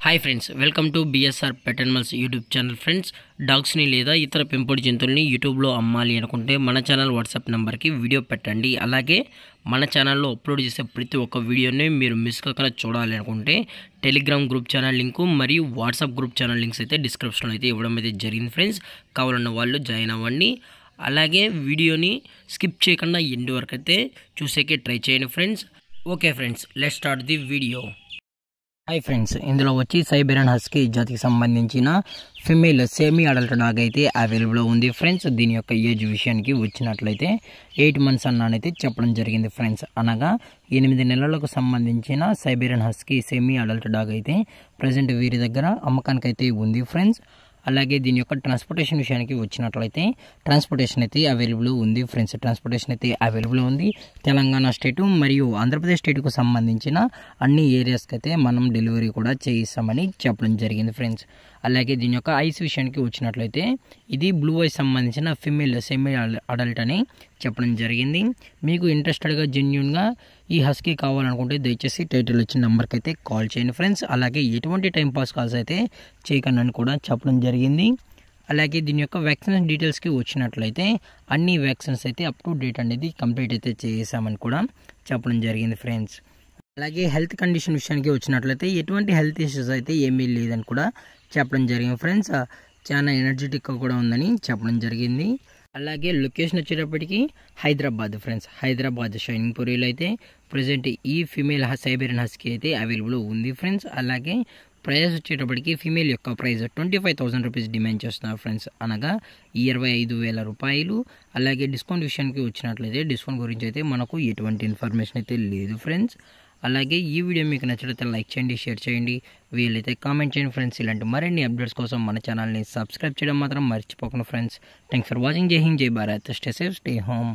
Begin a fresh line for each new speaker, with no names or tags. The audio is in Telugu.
Hi friends, welcome to BSR pet animals YouTube channel. Friends, డాగ్స్ని లేదా ఇతర పెంపుడు జంతువుల్ని యూట్యూబ్లో అమ్మాలి అనుకుంటే మన ఛానల్ వాట్సాప్ నెంబర్కి వీడియో పెట్టండి. అలాగే మన ఛానల్లో అప్లోడ్ చేసే ప్రతి ఒక్క వీడియోని మీరు మిస్ కాకుండా చూడాలి అనుకుంటే టెలిగ్రామ్ గ్రూప్ ఛానల్ లింకు మరియు వాట్సాప్ గ్రూప్ ఛానల్ లింక్స్ అయితే డిస్క్రిప్షన్లో అయితే ఇవ్వడం అయితే జరిగింది ఫ్రెండ్స్. కావాలన్న వాళ్ళు జాయిన్ అవ్వండి. అలాగే వీడియోని స్కిప్ చేయకుండా ఎండ్ వరకు అయితే చూసేకే ట్రై చేయండి friends. Okay friends, let's start the video. Hi friends, ఇందులో వచ్చి సైబీరియన్ హస్కీ జాతికి సంబంధించిన ఫిమేల్ సెమీ అడల్ట్ డాగ్ అయితే అవైలబుల్లో ఉంది ఫ్రెండ్స్. దీని యొక్క ఏజ్ విషయానికి వచ్చినట్లయితే 8 months అన్నానైతే చెప్పడం జరిగింది ఫ్రెండ్స్. అనగా 8 నెలలకు సంబంధించిన Siberian husky semi adult dog అయితే ప్రజెంట్ వీరి దగ్గర అమ్మకానికి అయితే ఉంది ఫ్రెండ్స్. అలాగే దీని యొక్క ట్రాన్స్పోర్టేషన్ విషయానికి వచ్చినట్లయితే ట్రాన్స్పోర్టేషన్ అయితే అవైలబుల్ ఉంది ఫ్రెండ్స్. ట్రాన్స్పోర్టేషన్ అయితే అవైలబుల్ ఉంది. తెలంగాణ స్టేటు మరియు ఆంధ్రప్రదేశ్ స్టేట్కు సంబంధించిన అన్ని ఏరియాస్కి అయితే మనం డెలివరీ కూడా చేయిస్తామని చెప్పడం జరిగింది ఫ్రెండ్స్. అలాగే దీని యొక్క ఐస్ విషయానికి వచ్చినట్లయితే ఇది బ్లూ ఐస్ సంబంధించిన ఫిమేల్ సెమీ అడల్ట్ అని చెప్పడం జరిగింది. మీకు ఇంట్రెస్టెడ్గా జెన్యున్గా ఈ హస్కీ కావాలనుకుంటే దయచేసి టైటిల్ వచ్చిన నెంబర్కి అయితే కాల్ చేయండి ఫ్రెండ్స్. అలాగే ఎటువంటి టైంపాస్ కాల్స్ అయితే చేయకండి అని కూడా చెప్పడం జరిగింది. అలాగే దీని యొక్క వ్యాక్సినేషన్ డీటెయిల్స్కి వచ్చినట్లయితే అన్ని వ్యాక్సిన్స్ అయితే అప్ టు డేట్ అనేది కంప్లీట్ అయితే చేసామని కూడా చెప్పడం జరిగింది ఫ్రెండ్స్. అలాగే హెల్త్ కండిషన్ విషయానికి వచ్చినట్లయితే ఎటువంటి హెల్త్ ఇష్యూస్ అయితే ఏమీ లేదని కూడా చెప్పడం జరిగింది ఫ్రెండ్స్. చాలా ఎనర్జెటిక్గా కూడా ఉందని చెప్పడం జరిగింది. అలాగే లొకేషన్ వచ్చేటప్పటికి హైదరాబాద్ ఫ్రెండ్స్. హైదరాబాద్ షైనింగ్ పూరిలో అయితే ప్రజెంట్ ఈ ఫీమేల్ సైబీరియన్ హస్కీ అయితే అవైలబుల్ ఉంది ఫ్రెండ్స్. అలాగే ప్రైస్ వచ్చేటప్పటికి ఫీమేల్ యొక్క ప్రైస్ 25,000 రూపీస్ డిమాండ్ చేస్తున్నారు ఫ్రెండ్స్, అనగా 25,000 రూపాయలు. అలాగే డిస్కౌంట్ విషయానికి వచ్చినట్లయితే డిస్కౌంట్ గురించి అయితే మనకు ఎటువంటి ఇన్ఫర్మేషన్ అయితే లేదు ఫ్రెండ్స్. అలాగే ఈ వీడియో మీకు నచ్చినట్లయితే లైక్ చేయండి, షేర్ చేయండి, వీలైతే కామెంట్ చేయండి ఫ్రెండ్స్. ఇలాంటి మరిన్ని అప్డేట్స్ కోసం మన ఛానల్ని సబ్స్క్రైబ్ చేయడం మాత్రం మర్చిపోకండి ఫ్రెండ్స్. Thanks for watching. జై హింద్, జై Bharat. Stay safe, stay home.